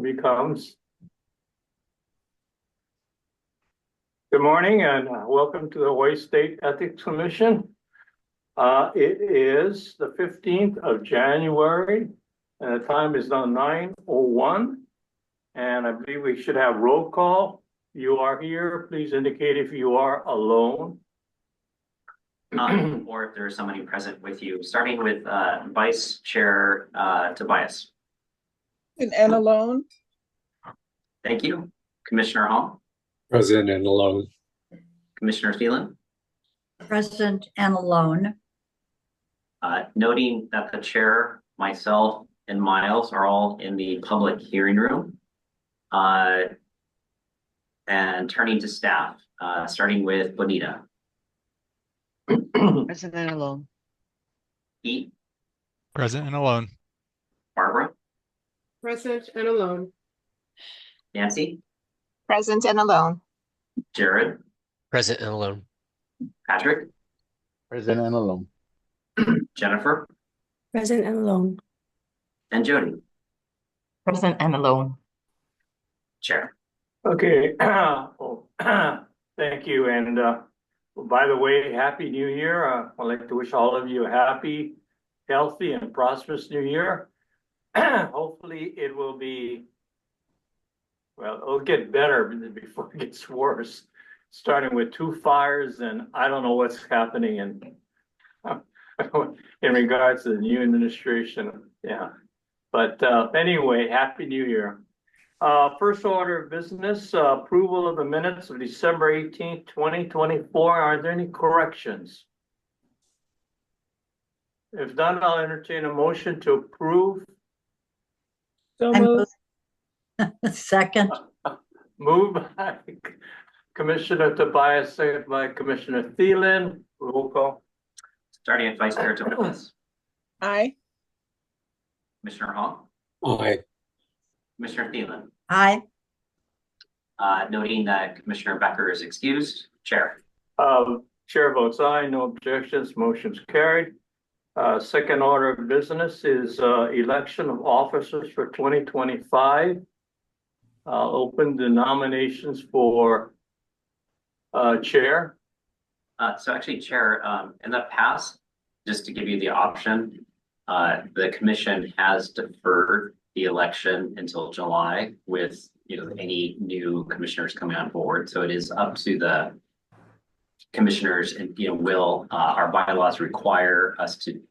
Here he comes. Good morning and welcome to the Hawaii State Ethics Commission. It is the 15th of January and the time is now 9:01. And I believe we should have roll call. You are here. Please indicate if you are alone. Or if there is somebody present with you, starting with Vice Chair Tobias. And alone. Thank you. Commissioner Hall. Present and alone. Commissioner Phelan. Present and alone. Noting that the chair, myself, and Miles are all in the public hearing room. And turning to staff, starting with Bonita. Present and alone. Pete. Present and alone. Barbara. Present and alone. Nancy. Present and alone. Jared. Present and alone. Patrick. Present and alone. Jennifer. Present and alone. And Jody. Present and alone. Chair. Okay. Thank you. And by the way, Happy New Year. I'd like to wish all of you a happy, healthy, and prosperous New Year. Hopefully it will be, well, it'll get better before it gets worse. Starting with 2 fires, and I don't know what's happening in regards to the new administration. Yeah. But anyway, Happy New Year. First order of business, approval of the minutes of December 18th, 2024. Are there any corrections? If none, I'll entertain a motion to approve. So I moved. Second. Moved by Commissioner Tobias, second by Commissioner Thielen. Roll call. Starting at Vice Chair Tobias. Aye. Commissioner Hall. Aye. Commissioner Thielen. Aye. Noting that Commissioner Becker is excused. Chair. Chair votes aye, no objections, motion's carried. Second order of business is election of officers for 2025. Open the nominations for chair. So actually, Chair, in the past, just to give you the option, the commission has deferred the election until July with any new commissioners coming on board. So it is up to the commissioners, and will our bylaws require us to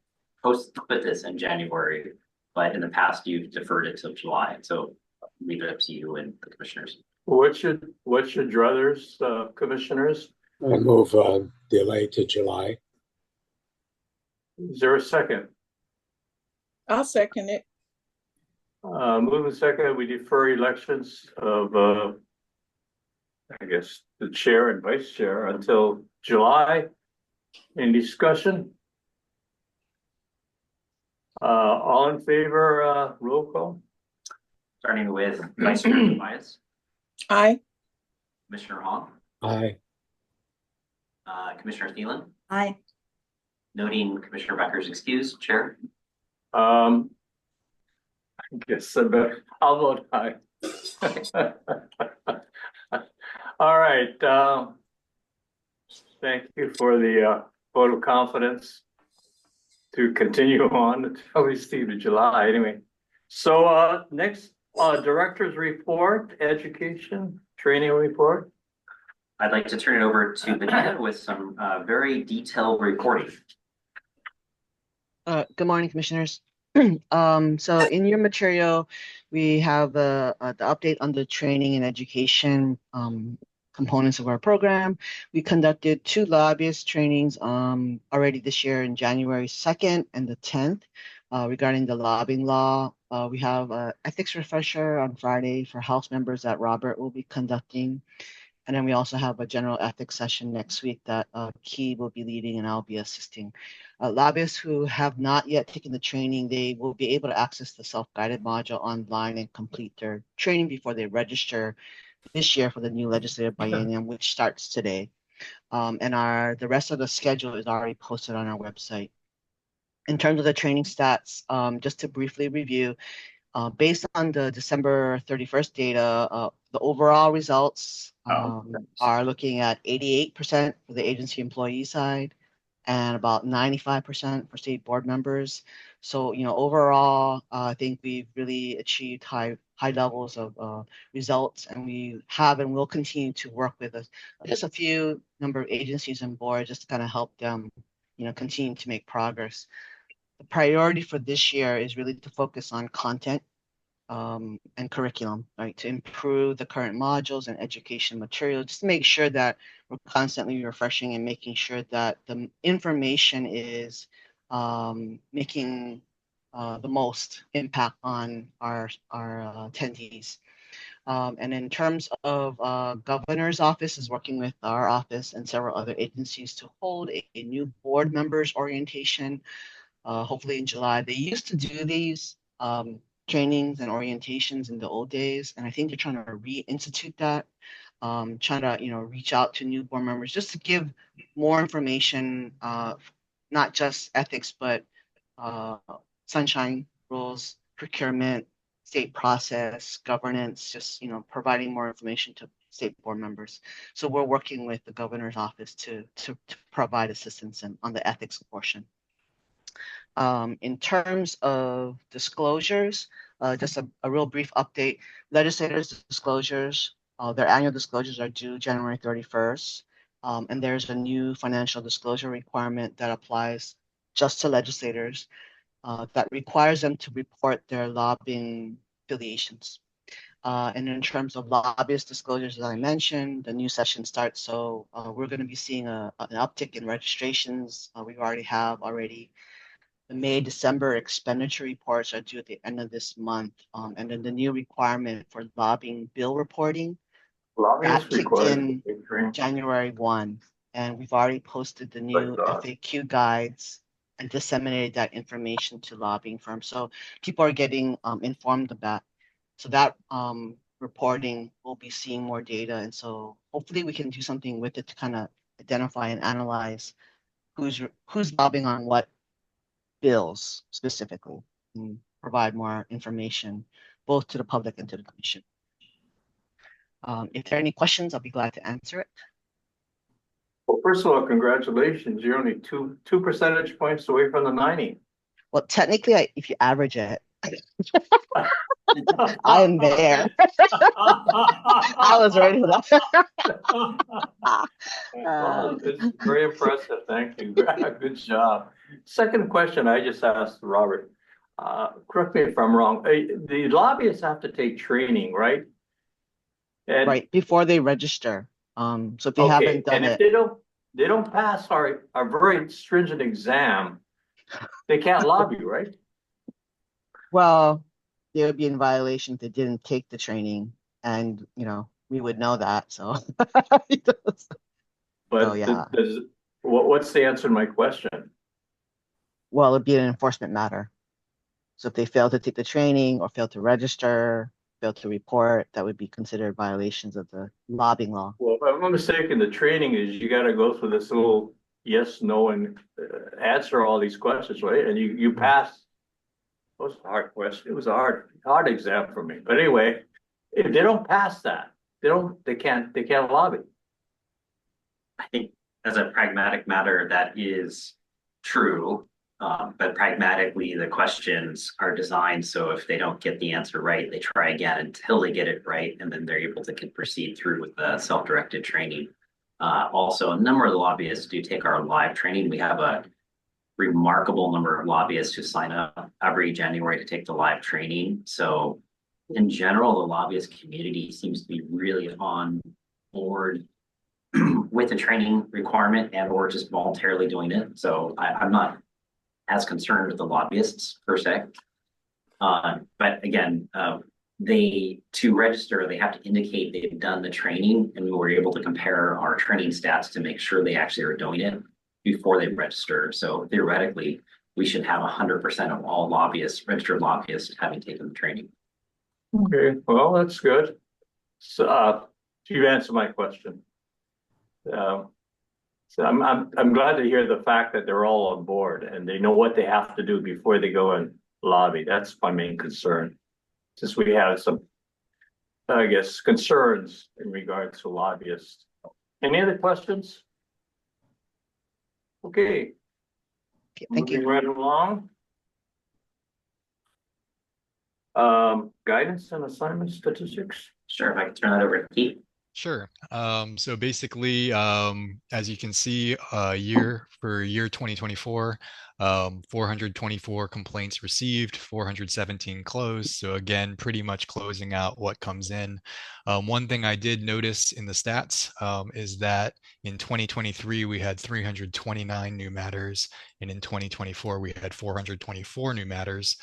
put this in January, but in the past you've deferred it till July. So leave it up to you and the commissioners. What should druthers, commissioners? I move delay to July. Is there a second? I'll second it. Move and second, we defer elections of, I guess, the chair and vice chair until July. Any discussion? All in favor, roll call? Starting with Vice Chair Tobias. Aye. Commissioner Hall. Aye. Commissioner Thielen. Aye. Noting Commissioner Becker's excused. Chair. I guess I'll vote aye. All right. Thank you for the vote of confidence to continue on until we see the July. Anyway, so next, director's report, education, training report. I'd like to turn it over to Benita with some very detailed reporting. Good morning, commissioners. So in your material, we have the update on the training and education components of our program. We conducted 2 lobbyist trainings already this year in January 2nd and the 10th regarding the lobbying law. We have an ethics refresher on Friday for House members that Robert will be conducting. And then we also have a general ethics session next week that Key will be leading and I'll be assisting. Lobbyists who have not yet taken the training, they will be able to access the self-guided module online and complete their training before they register this year for the new legislative biennium, which starts today. And the rest of the schedule is already posted on our website. In terms of the training stats, just to briefly review, Based on the December 31st data, the overall results are looking at 88% for the agency employee side and about 95% for state board members. So, overall, I think we've really achieved high levels of results, and we have and will continue to work with just a few number of agencies and boards just to kind of help them, continue to make progress. The priority for this year is really to focus on content and curriculum, right? To improve the current modules and education material, just to make sure that we're constantly refreshing and making sure that the information is making the most impact on our attendees. And in terms of governor's office is working with our office and several other agencies to hold a new board members orientation, hopefully in July. They used to do these trainings and orientations in the old days, and I think they're trying to reinstitute that, trying to reach out to new board members just to give more information, not just ethics, but sunshine rules, procurement, state process, governance, just providing more information to state board members. So we're working with the governor's office to provide assistance on the ethics portion. In terms of disclosures, just a real brief update. Legislators' disclosures, their annual disclosures are due January 31st. And there's a new financial disclosure requirement that applies just to legislators that requires them to report their lobbying affiliations. And in terms of lobbyist disclosures, as I mentioned, the new session starts. So we're going to be seeing an uptick in registrations. We already have the May-December expenditure reports are due at the end of this month. And then the new requirement for lobbying bill reporting, that kicked in January 1. And we've already posted the new FAQ guides and disseminated that information to lobbying firms. So people are getting informed of that. So that reporting will be seeing more data. And so hopefully we can do something with it to kind of identify and analyze who's lobbying on what bills specifically, and provide more information both to the public and to the commission. If there are any questions, I'll be glad to answer it. Well, first of all, congratulations. You're only two percentage points away from the 90. Well, technically, if you average it, I am there. I was ready for that. Well, it's very impressive. Thank you. Good job. Second question I just asked Robert. Correct me if I'm wrong. The lobbyists have to take training, right? And, right, before they register. So if they haven't done if they don't pass our very stringent exam, they can't lobby, right? Well, they would be in violation if they didn't take the training, and we would know that. So, but yeah. What's the answer to my question? Well, it'd be an enforcement matter. So if they fail to take the training or fail to register, fail to report, that would be considered violations of the lobbying law. Well, if I'm not mistaken, the training is you got to go through this little yes, no, and answer all these questions, right? And you pass. It was a hard question. It was a hard exam for me. But anyway, if they don't pass that, they can't lobby. I think as a pragmatic matter, that is true. But pragmatically, the questions are designed so if they don't get the answer right, they try again until they get it right, and then they're able to proceed through with the self-directed training. Also, a number of the lobbyists do take our live training. We have a remarkable number of lobbyists who sign up every January to take the live training. So in general, the lobbyist community seems to be really on board with the training requirement and or just voluntarily doing it. So I'm not as concerned with the lobbyists per se. But again, to register, they have to indicate they've done the training, and we were able to compare our training stats to make sure they actually are doing it before they register. So theoretically, we should have 100% of all lobbyists, registered lobbyists, having taken the training. Okay, well, that's good. So you answered my question. So I'm glad to hear the fact that they're all on board and they know what they have to do before they go and lobby. That's my main concern. since we have some, I guess, concerns in regards to lobbyists. Any other questions? Okay, Okay, thank moving you. right along. Guidance and assignment statistics. Sure, if I can turn that over to Keith. Sure. So basically, as you can see, for year 2024, 424 complaints received, 417 closed. So again, pretty much closing out what comes in. One thing I did notice in the stats is that in 2023, we had 329 new matters, and in 2024, we had 424 new matters.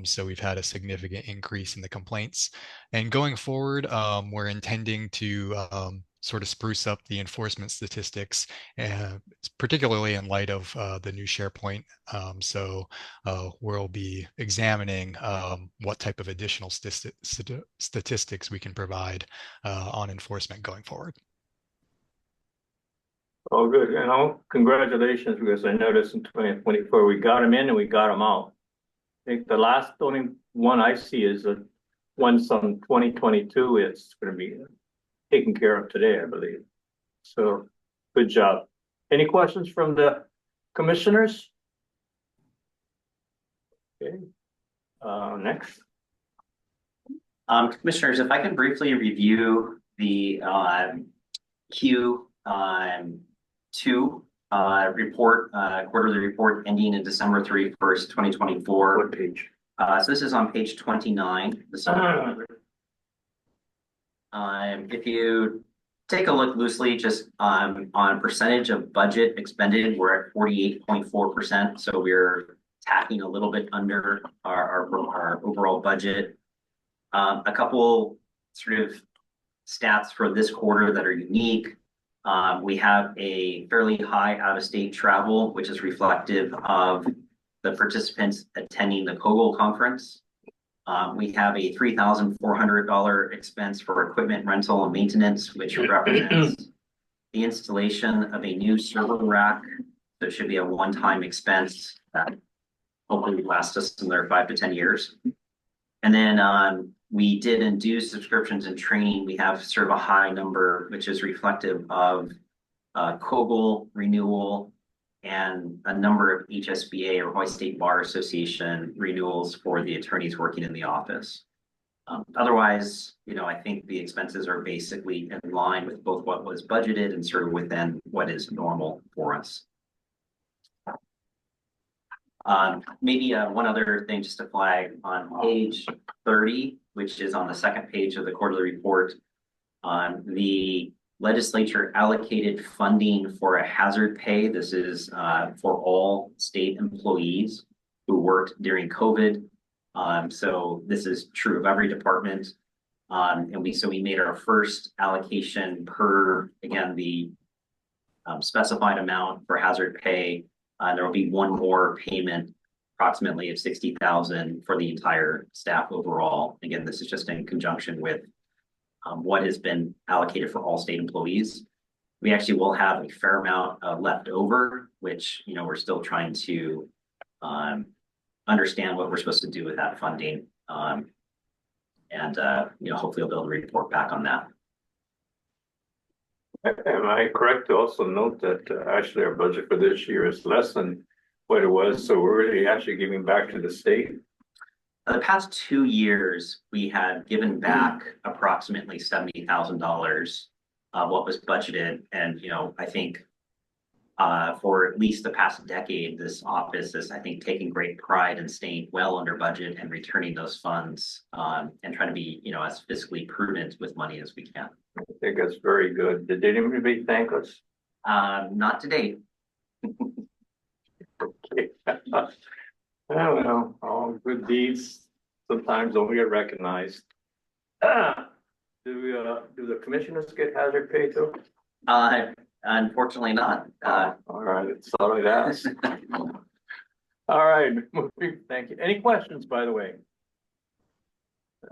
So we've had a significant increase in the complaints. And going forward, we're intending to sort of spruce up the enforcement statistics, particularly in light of the new SharePoint. So we'll be examining what type of additional statistics we can provide on enforcement going forward. Oh, good. Congratulations, because I noticed in 2024, we got them in and we got them out. I think the last only one I see is the one from 2022. It's going to be taken care of today, I believe. So good job. Any questions from the commissioners? Okay. Next. Commissioners, if I can briefly review the Q2 report, quarterly report ending in December 31st, 2024. What page? So this is on page 29. If you take a look loosely, just on percentage of budget expended, we're at 48.4%. So we're tacking a little bit under our overall budget. A couple sort of stats for this quarter that are unique. We have a fairly high out-of-state travel, which is reflective of the participants attending the COGL conference. We have a $3,400 expense for equipment rental and maintenance, which represents the installation of a new server rack. So it should be a one-time expense that hopefully lasts us another 5 to 10 years. And then we did induce subscriptions and training. We have sort of a high number, which is reflective of COGL renewal and a number of HSBA or Hawaii State Bar Association renewals for the attorneys working in the office. Otherwise, I think the expenses are basically in line with both what was budgeted and sort of within what is normal for us. Maybe one other thing just to flag on page 30, which is on the second page of the quarterly report, the legislature allocated funding for a hazard pay. This is for all state employees who worked during COVID. So this is true of every department. And we made our first allocation per, again, the specified amount for hazard pay. There will be one more payment, approximately of $60,000 for the entire staff overall. Again, this is just in conjunction with what has been allocated for all state employees. We actually will have a fair amount left over, which we're still trying to understand what we're supposed to do with that funding, and hopefully I'll be able to report back on that. Am I correct to also note that actually our budget for this year is less than what it was? So we're really actually giving back to the state. The past 2 years, we had given back approximately $70,000 what was budgeted. And, I think for at least the past decade, this office is, I think, taking great pride in staying well under budget and returning those funds and trying to be, as fiscally prudent with money as we can. I think that's very good. Did anybody thank us? Not to date. Okay. Well, all good deeds sometimes don't get recognized. Do the commissioners get hazard pay too? Unfortunately not. All right, it's all I'd ask. All right, thank you. Any questions, by the way?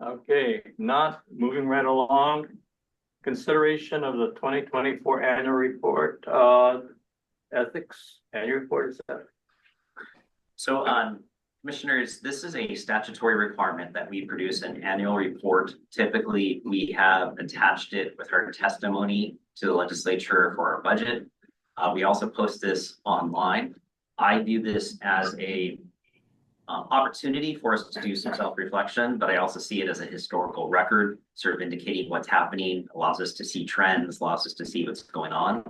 Okay, not moving right along. Consideration of the 2024 annual report, ethics annual report is that? So Commissioners, this is a statutory requirement that we produce an annual report. Typically, we have attached it with our testimony to the legislature for our budget. We also post this online. I view this as a opportunity for us to do some self-reflection, but I also see it as a historical record, sort of indicating what's happening, allows us to see trends, allows us to see what's going on.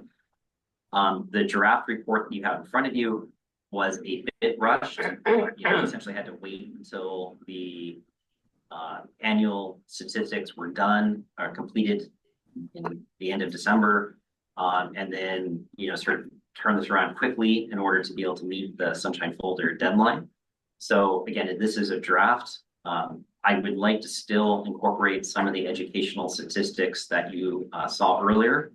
The draft report that you have in front of you was a bit rushed. Essentially had to wait until the annual statistics were done or completed in the end of December, and then sort of turn this around quickly in order to be able to meet the Sunshine Folder deadline. So again, this is a draft. I would like to still incorporate some of the educational statistics that you saw earlier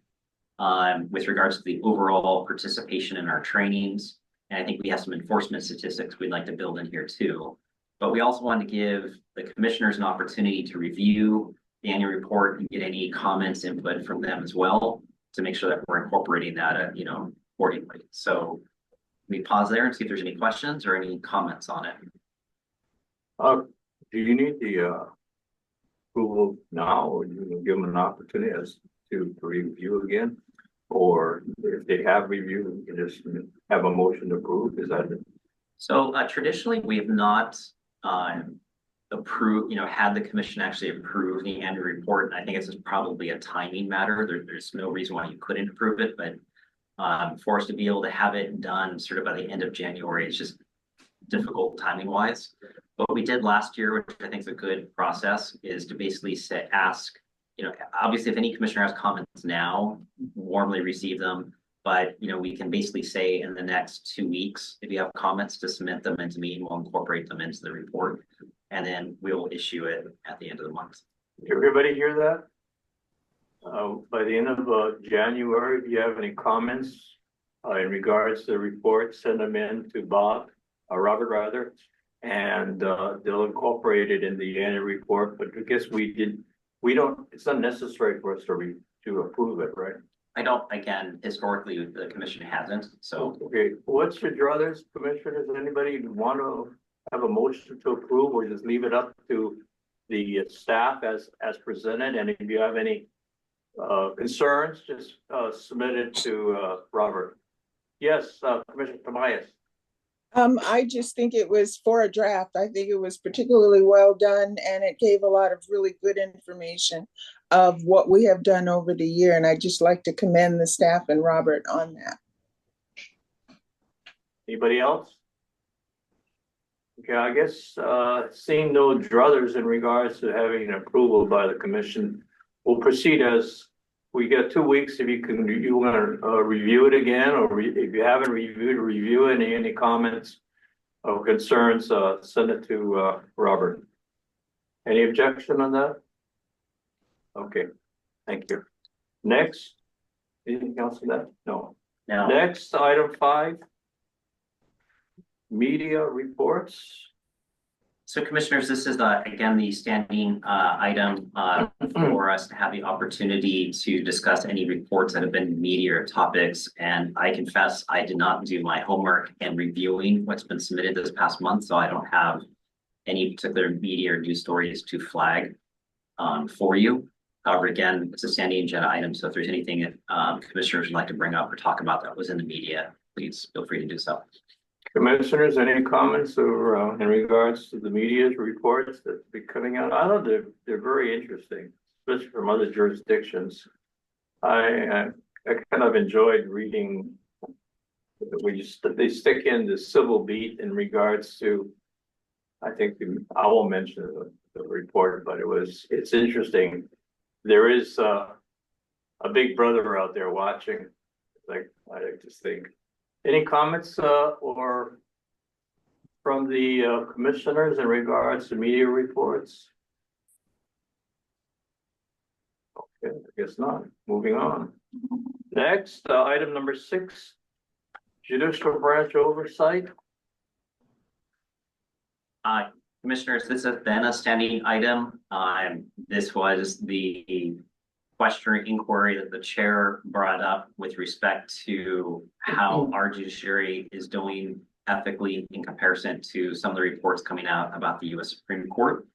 with regards to the overall participation in our trainings. And I think we have some enforcement statistics we'd like to build in here too. But we also want to give the commissioners an opportunity to review the annual report and get any comments, input from them as well to make sure that we're incorporating that, accordingly. So let me pause there and see if there's any questions or any comments on it. Do you need the approval now, or you give them an opportunity to review again? Or if they have reviewed, you just have a motion to approve? Is that it? So traditionally, we have not approved, had the commission actually approve the annual report. I think it's probably a timing matter. There's no reason why you couldn't approve it, but for us to be able to have it done sort of by the end of January, it's just difficult timing wise. What we did last year, which I think is a good process, is to basically ask, obviously if any commissioner has comments now, warmly receive them. But, we can basically say in the next 2 weeks, if you have comments, to submit them into me and we'll incorporate them into the report. And then we'll issue it at the end of the month. Did everybody hear that? By the end of January, if you have any comments in regards to the report, send them in to Robert rather, and they'll incorporate it in the annual report. But I guess it's unnecessary for us to approve it, right? I don't, again, historically, the commission hasn't, so. Okay, what's your druthers, commissioners? Anybody want to have a motion to approve, or just leave it up to the staff as presented? And if you have any concerns, just submit it to Robert. Yes, Commissioner Tobias. I just think it was for a draft. I think it was particularly well done, and it gave a lot of really good information of what we have done over the year. And I'd just like to commend the staff and Robert on that. Anybody else? Okay, I guess seeing no druthers in regards to having an approval by the commission, we'll proceed as we get 2 weeks. If you want to review it again, or if you haven't review it, any comments or concerns, send it to Robert. Any objection on that? Okay, thank you. Next, anything else on that? No. Now, Next, item 5, media reports. so commissioners, this is again, the standing item for us to have the opportunity to discuss any reports that have been media or topics. And I confess I did not do my homework in reviewing what's been submitted this past month, so I don't have any particular media or news stories to flag for you. However, again, it's a standing agenda item, so if there's anything that commissioners would like to bring up or talk about that was in the media, please feel free to do so. Commissioners, any comments or in regards to the media's reports that be coming out? I thought they're very interesting, especially from other jurisdictions. I kind of enjoyed reading. They stick in the civil beat in regards to. I think I won't mention the report, but it's interesting. There is a big brother out there watching. Like I just think. Any comments or from the commissioners in regards to media reports? Okay, I guess not. Moving on. Next, item number 6, judicial branch oversight. Commissioners, this has been a standing item. This was the question or inquiry that the chair brought up with respect to how our judiciary is doing ethically in comparison to some of the reports coming out about the US Supreme Court.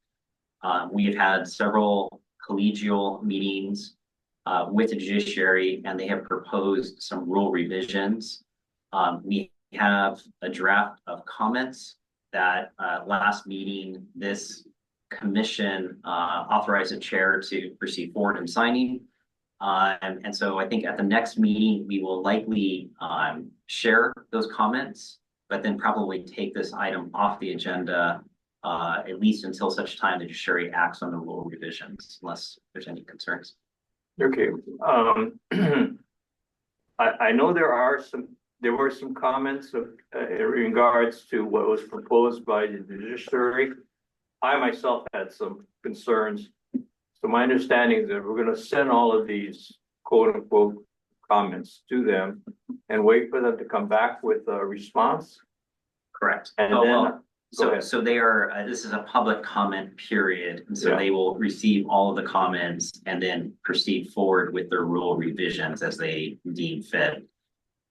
We have had several collegial meetings with the judiciary, and they have proposed some rule revisions. We have a draft of comments that last meeting, this commission authorized the chair to proceed forward in signing. And so I think at the next meeting, we will likely share those comments, but then probably take this item off the agenda at least until such time the judiciary acts on the rule revisions, unless there's any concerns. Okay. I know there were some comments in regards to what was proposed by the judiciary. I myself had some concerns. So my understanding is that we're going to send all of these quote unquote comments to them and wait for them to come back with a response. Correct. And So they are, this is a public comment period. And so Yeah. they will receive all of the comments and then proceed forward with their rule revisions as they deem fit.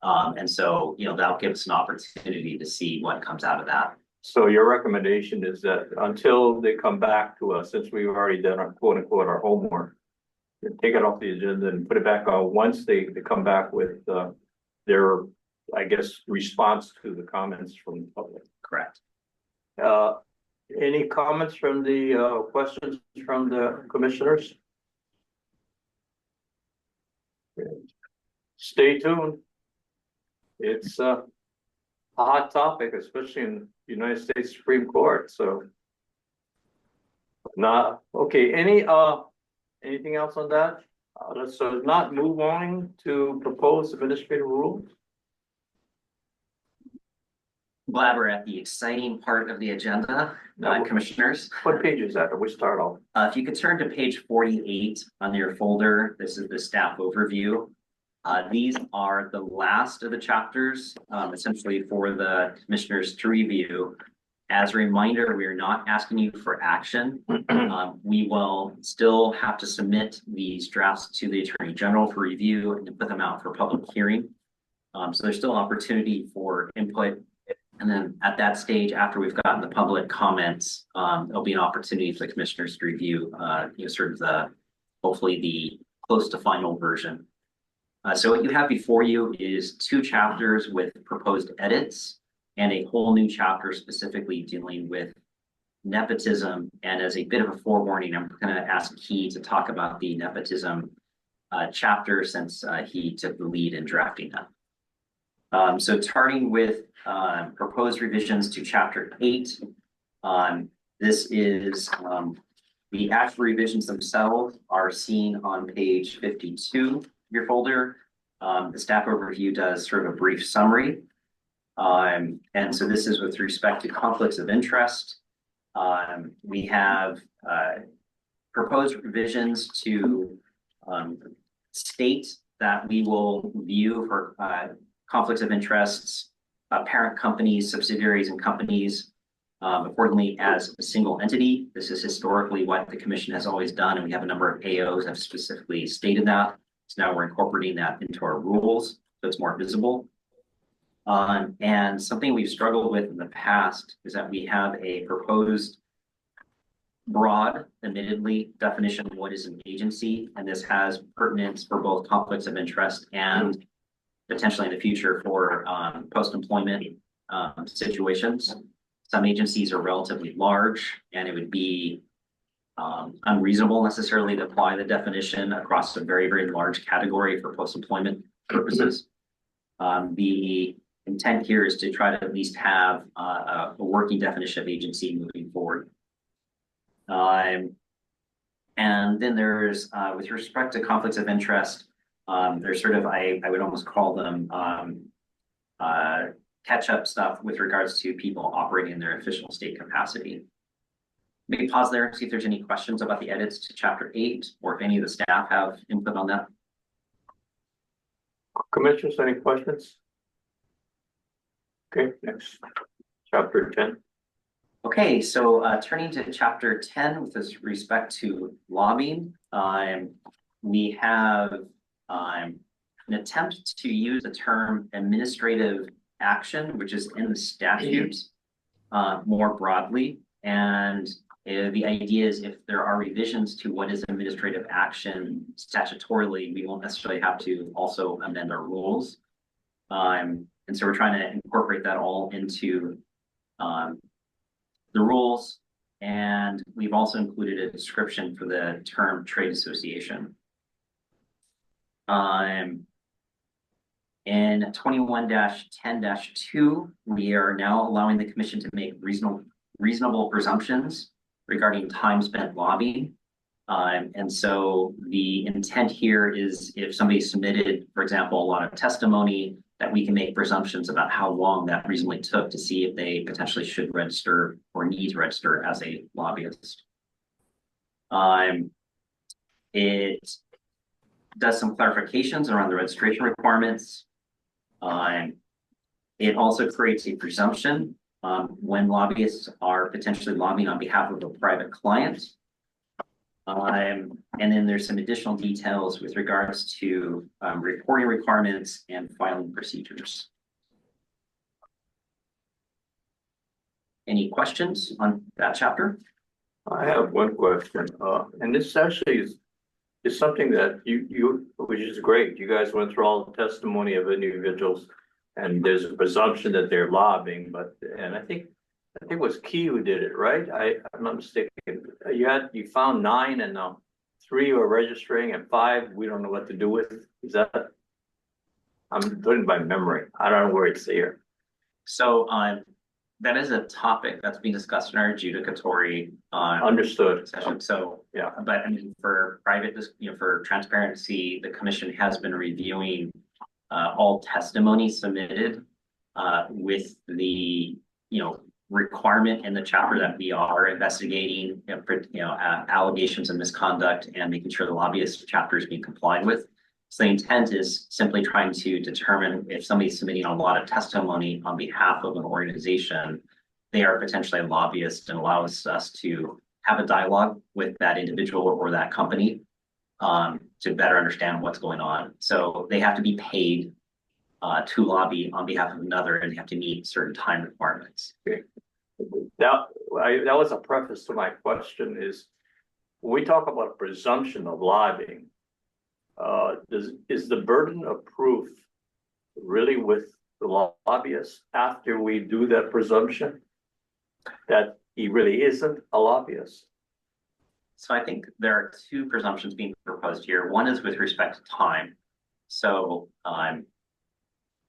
And so, that'll give us an opportunity to see what comes out of that. So your recommendation is that until they come back to us, since we've already done our quote unquote our homework, take it off the agenda and put it back on once they come back with their, I guess, response to the comments from the public. Correct. Any comments from the questions from the commissioners? Stay tuned. It's a hot topic, especially in the United States Supreme Court. So, okay. Anything else on that? Let's not move on to proposed administrative rules. Glad we're at the exciting part of the agenda, commissioners. What page is that? We start off. If you could turn to page 48 on your folder, this is the staff overview. These are the last of the chapters, essentially for the commissioners to review. As a reminder, we are not asking you for action. We will still have to submit these drafts to the Attorney General for review and put them out for public hearing. So there's still opportunity for input. And then at that stage, after we've gotten the public comments, there'll be an opportunity for the commissioners to review, sort of hopefully the close to final version. So what you have before you is 2 chapters with proposed edits and a whole new chapter specifically dealing with nepotism. And as a bit of a forewarning, I'm going to ask Key to talk about the nepotism chapter since he took the lead in drafting that. So starting with proposed revisions to chapter 8, this is the actual revisions themselves are seen on page 52 of your folder. The staff overview does sort of a brief summary. And so this is with respect to conflicts of interest. We have proposed revisions to state that we will view for conflicts of interests, parent companies, subsidiaries, and companies accordingly as a single entity. This is historically what the commission has always done, and we have a number of AOs have specifically stated that. So now we're incorporating that into our rules, so it's more visible. And something we've struggled with in the past is that we have a proposed broad, admittedly, definition of what is an agency, and this has pertinence for both conflicts of interest and potentially in the future for post-employment situations. Some agencies are relatively large, and it would be unreasonable necessarily to apply the definition across a very, very large category for post-employment purposes. The intent here is to try to at least have a working definition of agency moving forward. And then there's, with respect to conflicts of interest, there's sort of, I would almost call them catch-up stuff with regards to people operating in their official state capacity. Maybe pause there and see if there's any questions about the edits to chapter 8, or if any of the staff have input on that. Commissioners, any questions? Okay, next, chapter 10. Okay, so turning to chapter 10 with respect to lobbying, we have an attempt to use the term administrative action, which is in the statute more broadly. And the idea is if there are revisions to what is administrative action statutorily, we won't necessarily have to also amend our rules. And so we're trying to incorporate that all into the rules. And we've also included a description for the term trade association. In 21-10-2, we are now allowing the commission to make reasonable presumptions regarding time spent lobbying. And so the intent here is if somebody submitted, for example, a lot of testimony, that we can make presumptions about how long that reasonably took to see if they potentially should register or need to register as a lobbyist. It does some clarifications around the registration requirements. It also creates a presumption when lobbyists are potentially lobbying on behalf of a private client. And then there's some additional details with regards to reporting requirements and filing procedures. Any questions on that chapter? I have one question, and this actually is something that which is great. You guys went through all the testimony of individuals, and there's a presumption that they're lobbying, and I think it was Key who did it, right? I'm not mistaken. You found 9 and 3 were registering and 5 we don't know what to do with. Is that? I'm doing by memory. I don't know where it's here. So that is a topic that's being discussed in our adjudicatory Understood session. So yeah, but I mean, for private, for transparency, the commission has been reviewing all testimony submitted with the requirement in the chapter that we are investigating allegations of misconduct and making sure the lobbyist chapter is being complied with. So the intent is simply trying to determine if somebody's submitting a lot of testimony on behalf of an organization, they are potentially a lobbyist, and allows us to have a dialogue with that individual or that company to better understand what's going on. So they have to be paid to lobby on behalf of another, and they have to meet certain time requirements. Okay. That was a preface to my question is, when we talk about a presumption of lobbying, is the burden of proof really with the lobbyist after we do that presumption that he really isn't a lobbyist? So I think there are 2 presumptions being proposed here. One is with respect to time. So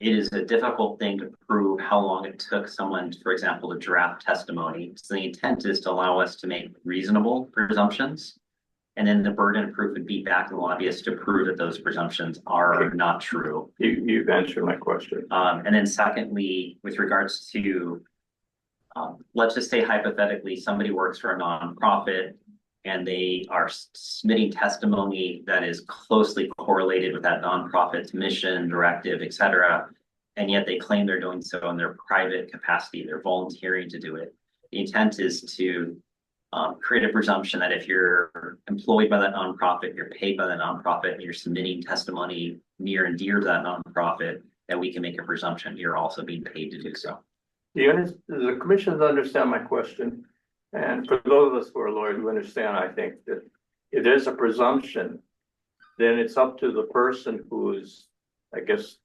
it is a difficult thing to prove how long it took someone, for example, to draft testimony. So the intent is to allow us to make reasonable presumptions. And then the burden of proof would be back to the lobbyist to prove that those presumptions are not true. You've answered my question. And then secondly, with regards to, let's just say hypothetically, somebody works for a nonprofit and they are submitting testimony that is closely correlated with that nonprofit's mission, directive, et cetera, and yet they claim they're doing so in their private capacity, they're volunteering to do it. The intent is to create a presumption that if you're employed by that nonprofit, you're paid by that nonprofit, and you're submitting testimony near and dear to that nonprofit, that we can make a presumption you're also being paid to do so. The commission understand my question? And for those of us who are lawyers, we understand, I think, that if there's a presumption, then it's up to the person who's, I guess,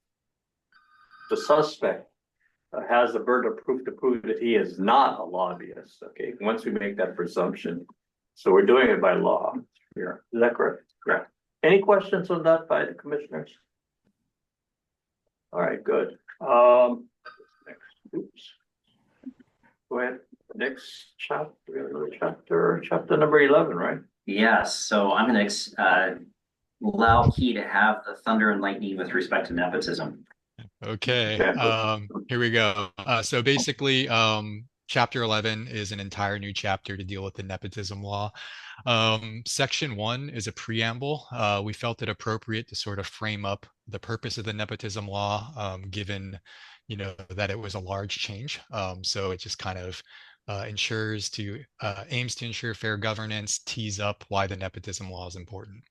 the suspect has the burden of proof to prove that he is not a lobbyist, okay, once we make that presumption. So we're doing it by law here. Is that correct? Correct. Any questions on that by the commissioners? All right, good. Next, oops. Go ahead. Next chapter, we have another chapter number 11, right? Yes, so I'm going to allow Key to have the thunder and lightning with respect to nepotism. Okay, here we go. So basically, Chapter 11 is an entire new chapter to deal with the nepotism law. Section 1 is a preamble. We felt it appropriate to sort of frame up the purpose of the nepotism law, given, that it was a large change. So it just kind of aims to ensure fair governance, tease up why the nepotism law is important.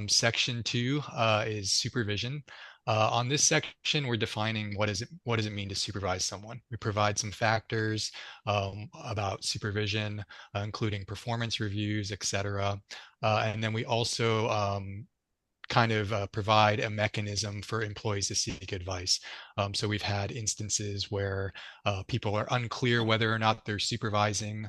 Section 2 is supervision. On this section, we're defining what does it mean to supervise someone. We provide some factors about supervision, including performance reviews, etc. And then we also kind of provide a mechanism for employees to seek advice. So we've had instances where people are unclear whether or not they're supervising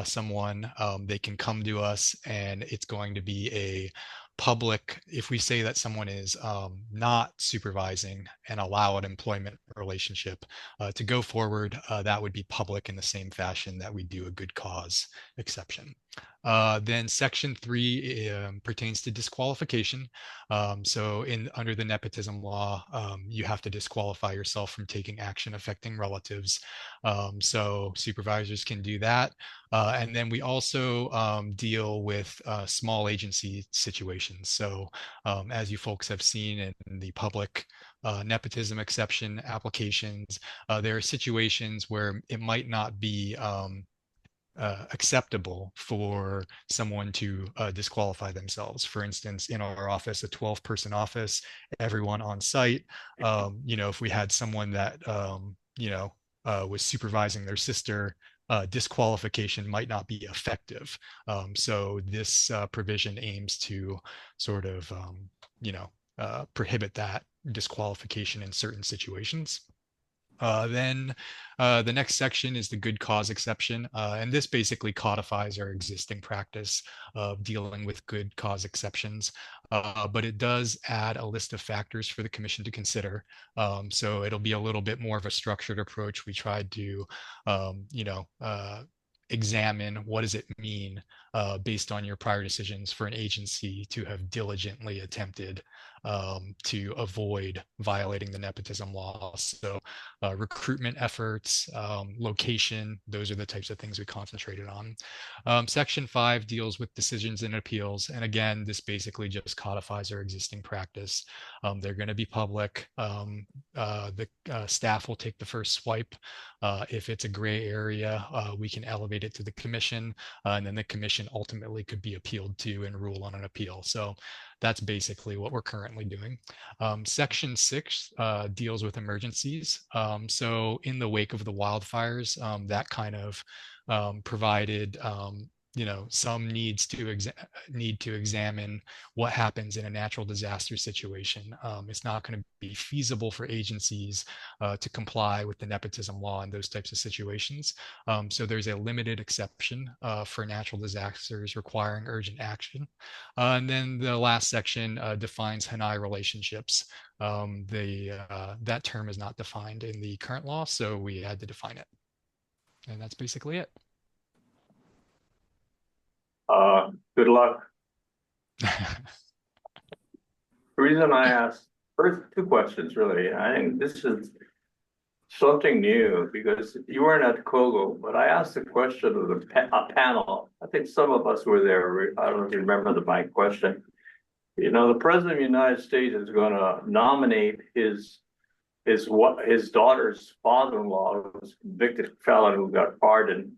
someone. They can come to us, and it's going to be a public, if we say that someone is not supervising and allow an employment relationship to go forward, that would be public in the same fashion that we do a good cause exception. Then section 3 pertains to disqualification. So under the nepotism law, you have to disqualify yourself from taking action affecting relatives. So supervisors can do that. And then we also deal with small agency situations. So as you folks have seen in the public nepotism exception applications, there are situations where it might not be acceptable for someone to disqualify themselves. For instance, in our office, a 12-person office, everyone on site, if we had someone that, was supervising their sister, disqualification might not be effective. So this provision aims to sort of, prohibit that disqualification in certain situations. Then the next section is the good cause exception. And this basically codifies our existing practice of dealing with good cause exceptions. But it does add a list of factors for the commission to consider. So it'll be a little bit more of a structured approach. We tried to, examine what does it mean based on your prior decisions for an agency to have diligently attempted to avoid violating the nepotism law. So recruitment efforts, location, those are the types of things we concentrated on. Section 5 deals with decisions and appeals. And again, this basically just codifies our existing practice. They're going to be public. The staff will take the first swipe. If it's a gray area, we can elevate it to the commission, and then the commission ultimately could be appealed to and rule on an appeal. So that's basically what we're currently doing. Section 6 deals with emergencies. So in the wake of the wildfires, that kind of provided some need to examine what happens in a natural disaster situation. It's not going to be feasible for agencies to comply with the nepotism law in those types of situations. So there's a limited exception for natural disasters requiring urgent action. And then the last section defines Hanai relationships. That term is not defined in the current law, so we had to define it. And that's basically it. Good luck. The reason I asked, first, two questions really. I think this is something new because you weren't at Kogo, but I asked the question of a panel. I think some of us were there. I don't know if you remember my question. The President of the United States is going to nominate his daughter's father-in-law, who was a convicted felon who got pardoned,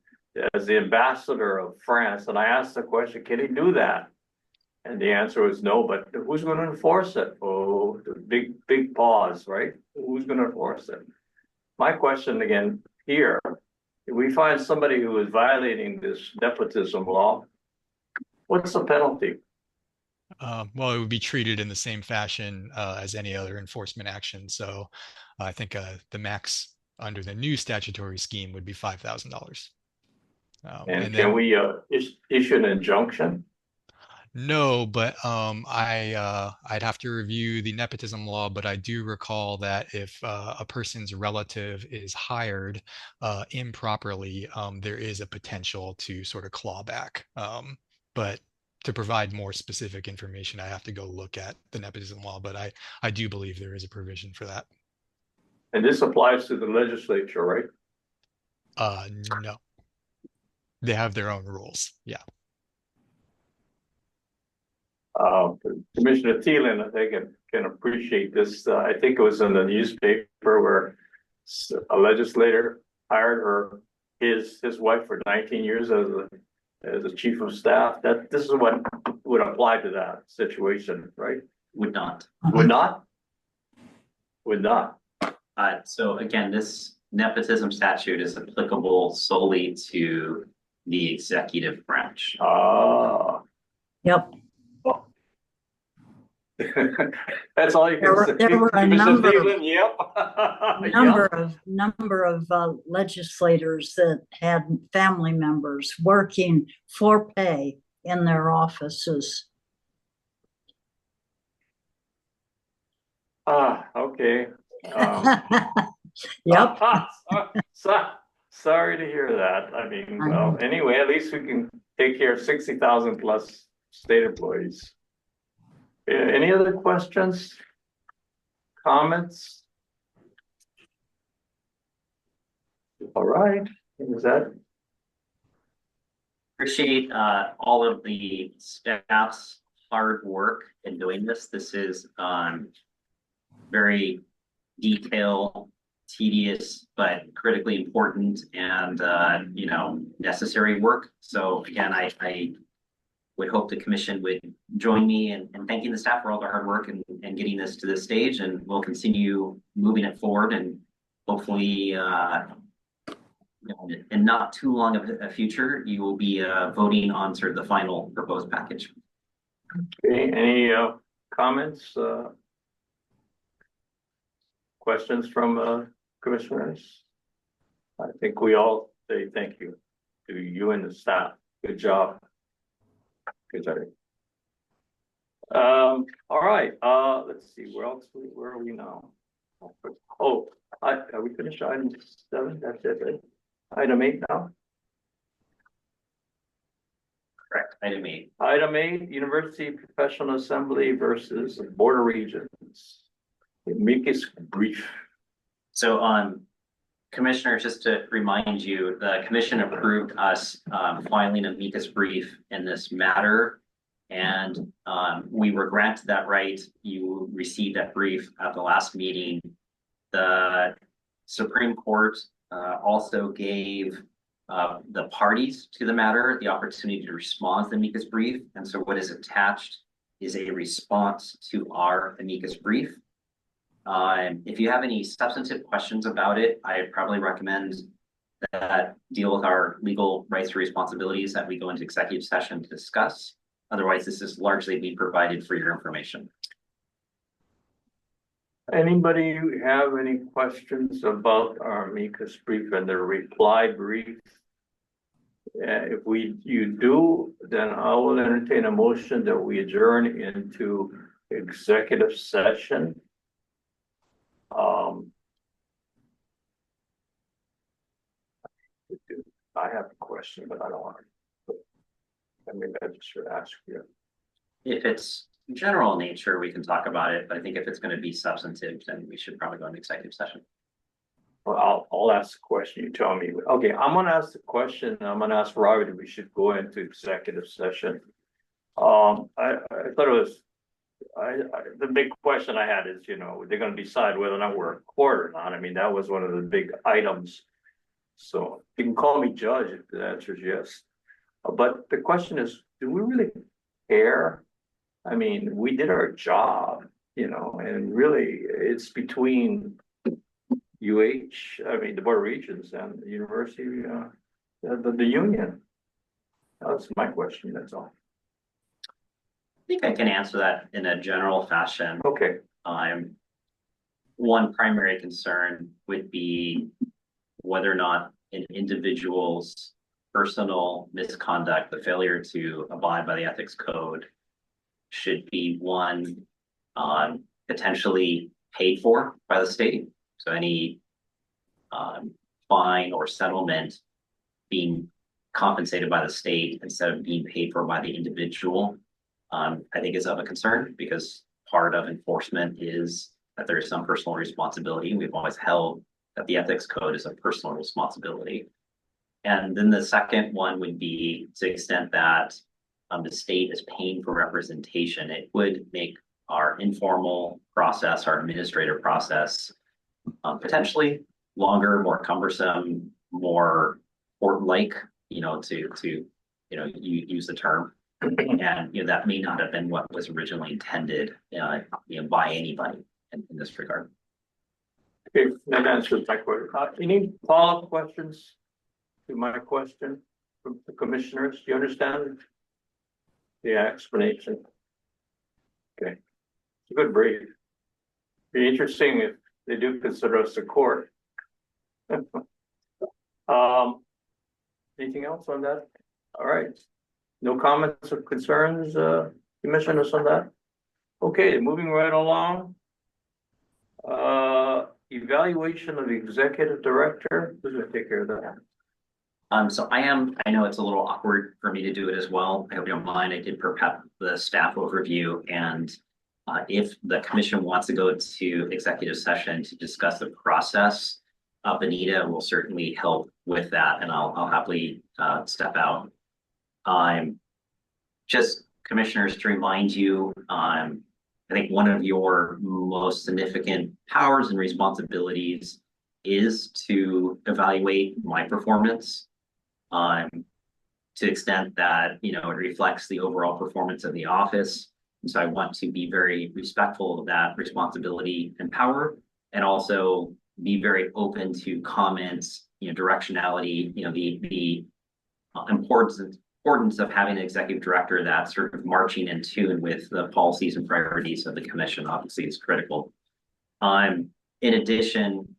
as the ambassador of France. And I asked the question, can he do that? And the answer was no, but who's going to enforce it? Oh, the big pause, right? Who's going to enforce it? My question again here, if we find somebody who is violating this nepotism law, what's the penalty? Well, it would be treated in the same fashion as any other enforcement action. So I think the max under the new statutory scheme would be $5,000. And can we issue an injunction? No, but I'd have to review the nepotism law, but I do recall that if a person's relative is hired improperly, there is a potential to sort of claw back. But to provide more specific information, I have to go look at the nepotism law, but I do believe there is a provision for that. And this applies to the legislature, right? No. They have their own rules. Yeah. Commissioner Thielen, I think, can appreciate this. I think it was in the newspaper where a legislator hired his wife for 19 years as as a chief of staff, that this is what would apply to that situation, right? Would not. Would not? Would not. So again, this nepotism statute is applicable solely to the executive branch. Ah. Yep. That's all you There can say. there were a Commissioner number of- Thielen, yep. Number of legislators that had family members working for pay in their offices. Okay. Yep. Sorry to hear that. I mean, well, anyway, at least we can take care of 60,000 plus state employees. Any other questions? Comments? All right, is that? Appreciate all of the staff's hard work in doing this. This is very detailed, tedious, but critically important and necessary work. So again, I would hope the commission would join me in thanking the staff for all their hard work and getting this to this stage, and we'll continue moving it forward, and hopefully in not too long of a future, you will be voting on sort of the final proposed package. Okay, any comments? Questions from commissioners? I think we all say thank you to you and the staff. Good job. Good job. All right, let's see, where are we now? Oh, are we finished item 7? That's it, right? Item 8 now? Correct, item 8. Item 8, University Professional Assembly versus Board of Regents. Amicus brief. So commissioners, just to remind you, the commission approved us filing an amicus brief in this matter. And we were granted that right. You received that brief at the last meeting. The Supreme Court also gave the parties to the matter the opportunity to respond to the amicus brief. And so what is attached is a response to our amicus brief. If you have any substantive questions about it, I probably recommend that deal with our legal rights and responsibilities that we go into executive session to discuss. Otherwise, this is largely being provided for your information. Anybody have any questions about our amicus brief and the reply brief? If you do, then I will entertain a motion that we adjourn into executive session. I have a question, but I don't want to. I mean, I just should ask you. If it's general nature, we can talk about it, but I think if it's going to be substantive, then we should probably go into executive session. Well, I'll ask the question. You tell me. Okay, I'm going to ask the question. I'm going to ask Robert if we should go into executive session. I thought it was. The big question I had is, they're going to decide whether or not we're a court or not. I mean, that was one of the big items. So you can call me judge if the answer is yes. But the question is, do we really care? I mean, we did our job, and really it's between the Board of Regents and the university, the union. That's my question, that's all. I think I can answer that in a general fashion. Okay. One primary concern would be whether or not an individual's personal misconduct, the failure to abide by the ethics code, should be one potentially paid for by the state. So any fine or settlement being compensated by the state instead of being paid for by the individual, I think is of a concern, because part of enforcement is that there is some personal responsibility. We've always held that the ethics code is a personal responsibility. And then the second one would be to the extent that the state is paying for representation, it would make our informal process, our administrative process, potentially longer, more cumbersome, more court-like, to you use the term. And, that may not have been what was originally intended, by anybody in this regard. Okay, that answers my question. Any follow-up questions to my question from the commissioners? Do you understand the explanation? Okay, it's a good brief. Be interesting if they do consider us a court. Anything else on that? All right. No comments or concerns, commissioners, on that? Okay, moving right along. Evaluation of the executive director. Who's gonna take care of that? So I know it's a little awkward for me to do it as well. I hope you don't mind. I did prep the staff overview, and if the commission wants to go to executive session to discuss the process, Benita will certainly help with that, and I'll happily step out. Just commissioners, to remind you, I think one of your most significant powers and responsibilities is to evaluate my performance, to the extent that it reflects the overall performance of the office. And so I want to be very respectful of that responsibility and power, and also be very open to comments, directionality, the importance of having an executive director that's sort of marching in tune with the policies and priorities of the commission, obviously, is critical. In addition,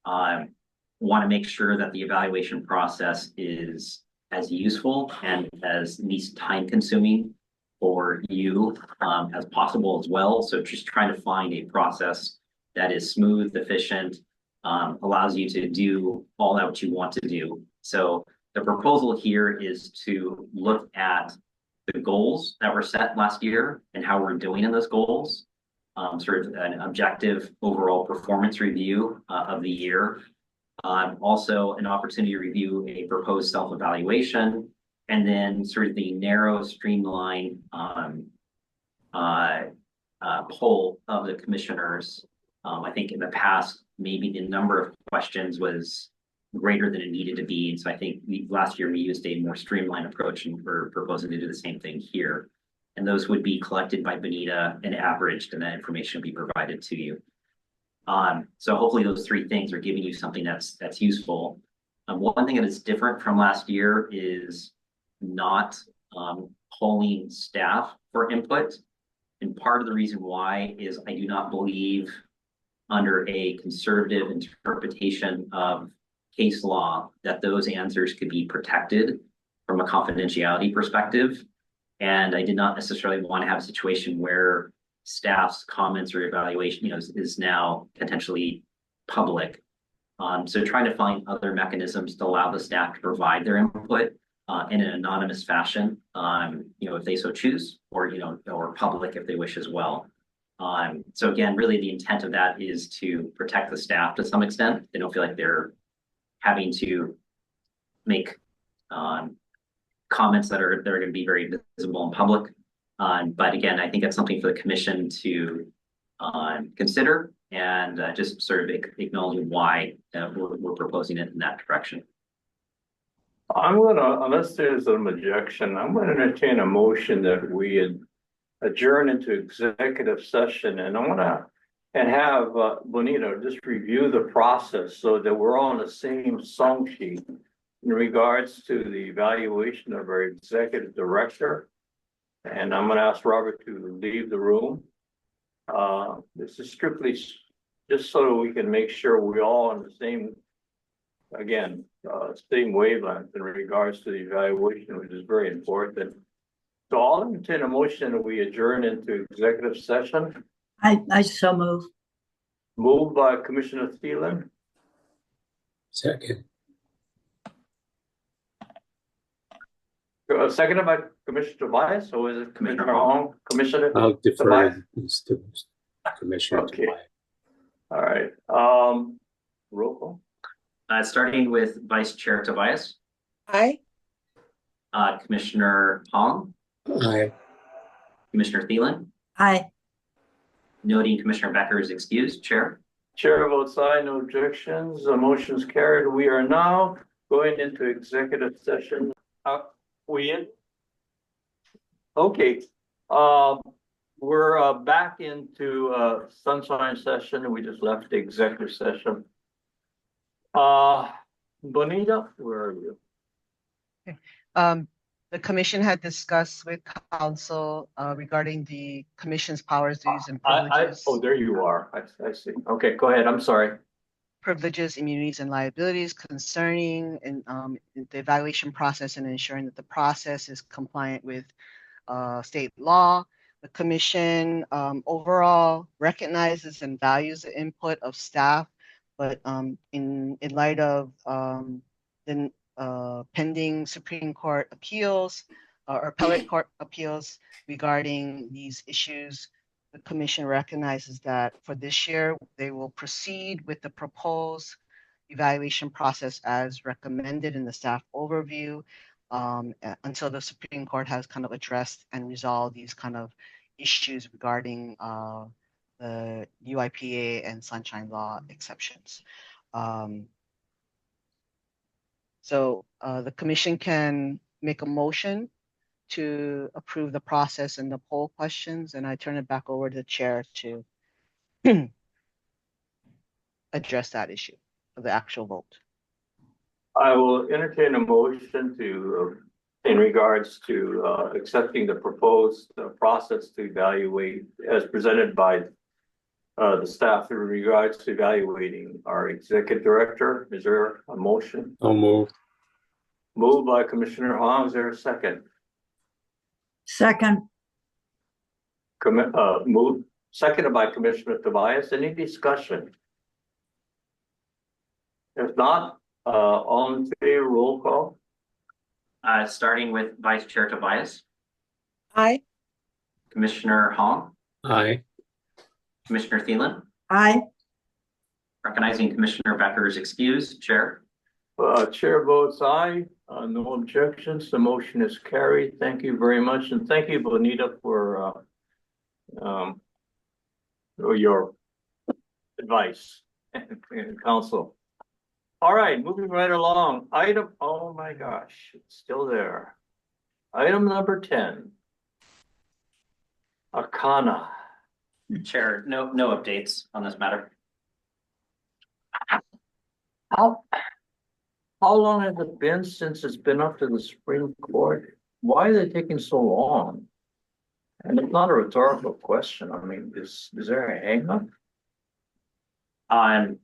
want to make sure that the evaluation process is as useful and as least time consuming for you as possible as well. So just trying to find a process that is smooth, efficient, allows you to do all that what you want to do. So the proposal here is to look at the goals that were set last year and how we're doing in those goals, sort of an objective overall performance review of the year. Also an opportunity to review a proposed self-evaluation, and then sort of the narrow, streamlined poll of the commissioners. I think in the past, maybe the number of questions was greater than it needed to be. And so I think last year we used a more streamlined approach, and we're proposing to do the same thing here. And those would be collected by Benita and averaged, and that information will be provided to you. So hopefully those three things are giving you something that's useful. One thing that is different from last year is not polling staff for input. And part of the reason why is I do not believe, under a conservative interpretation of case law, that those answers could be protected from a confidentiality perspective. And I did not necessarily want to have a situation where staff's comments or evaluation, is now potentially public. So trying to find other mechanisms to allow the staff to provide their input in an anonymous fashion, if they so choose, or public if they wish as well. So again, really the intent of that is to protect the staff to some extent. They don't feel like they're having to make comments that are going to be very visible in public. But again, I think that's something for the commission to consider, and just sort of acknowledging why we're proposing it in that direction. Unless there's an objection, I'm gonna entertain a motion that we adjourn into executive session, and have Bonita just review the process so that we're all on the same song sheet in regards to the evaluation of our executive director. And I'm gonna ask Robert to leave the room. This is strictly just so we can make sure we're all on the same, again, same wavelength in regards to the evaluation, which is very important. So I'll entertain a motion that we adjourn into executive session. I so move. Moved by Commissioner Thielen. Second. Seconded by Commissioner Tobias, or is it Commissioner Hong? Commissioner? I'll defer Tobias? to Commissioner Okay. Tobias. All right. Roll call. Starting with Vice Chair Tobias, Aye. Commissioner Hong, Aye. Commissioner Thielen, Aye. noting Commissioner Becker is excused. Chair. Chair votes aye, no objections. The motion's carried. We are now going into executive session. we in? Okay, we're back into sunshine session, and we just left the executive session. Bonita, where are you? The commission had discussed with council regarding the commission's powers, duties, and privileges. Oh, there you are. I see. Okay, go ahead. I'm sorry. Privileges, immunities, and liabilities concerning the evaluation process and ensuring that the process is compliant with state law. The commission overall recognizes and values the input of staff, but in light of the pending Supreme Court appeals or appellate court appeals regarding these issues, the commission recognizes that for this year, they will proceed with the proposed evaluation process as recommended in the staff overview until the Supreme Court has kind of addressed and resolved these kind of issues regarding the UIPA and Sunshine Law exceptions. So the commission can make a motion to approve the process and the poll questions, and I turn it back over to the chair to address that issue for the actual vote. I will entertain a motion to, in regards to accepting the proposed process to evaluate as presented by the staff in regards to evaluating our executive director. Is there a motion? I'll move. Moved by Commissioner Hong. Is there a second? Second, Moved, seconded by Commissioner Tobias. Any discussion? If not, all in favor, roll call. Starting with Vice Chair Tobias, Aye. Commissioner Hong, Aye. Commissioner Thielen, aye. recognizing Commissioner Becker's excuse, Chair. Chair votes aye. No objections. The motion is carried. Thank you very much, and thank you, Bonita, for your advice and counsel. All right, moving right along. Item, oh my gosh, it's still there. Item number 10. Akana. Chair, no updates on this matter. How long has it been since it's been up to the Supreme Court? Why are they taking so long? And it's not a rhetorical question. I mean, is there a hang-up? I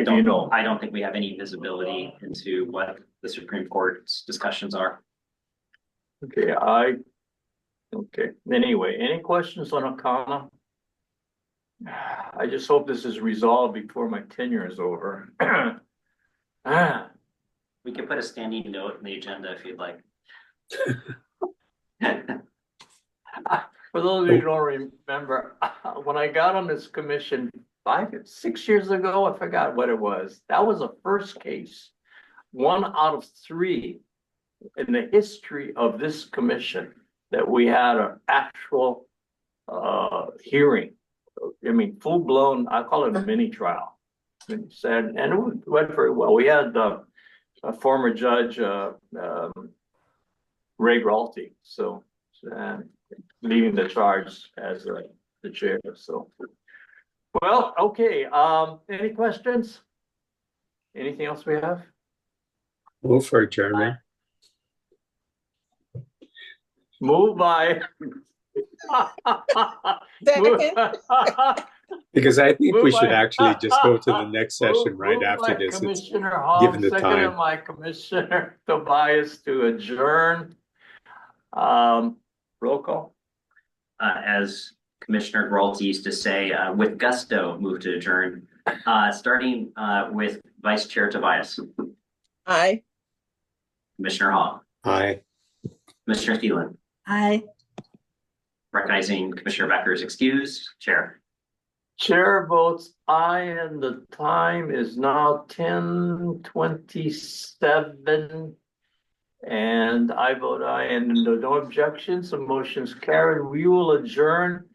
Do you know? don't think we have any visibility into what the Supreme Court's discussions are. Okay, okay. Anyway, any questions on Akana? I just hope this is resolved before my tenure is over. We can put a standing note in the agenda if you'd like. For those of you who don't remember, when I got on this commission 6 years ago, I forgot what it was. That was the first case, 1 out of 3 in the history of this commission that we had an actual hearing. I mean, full blown, I call it a mini trial. And it went very well. We had a former judge, Ray Gralty, so leading the charge as the chair. So, well, okay. Any questions? Anything else we have? Move for adjournment. Move by. Second. Because I think Move we should by- actually just go to the next session right Moved after by this. It's Commissioner Hall, given the seconded time. by Commissioner Tobias to adjourn. Roll call. As Commissioner Gralt used to say, with gusto, move to adjourn. Starting with Vice Chair Tobias, Aye. Commissioner Hong, Aye. Commissioner Thielen, Aye. recognizing Commissioner Becker's excuse, Chair. Chair votes aye, and the time is now 10:27. And I vote aye, and no objections, the motion's carried. We will adjourn.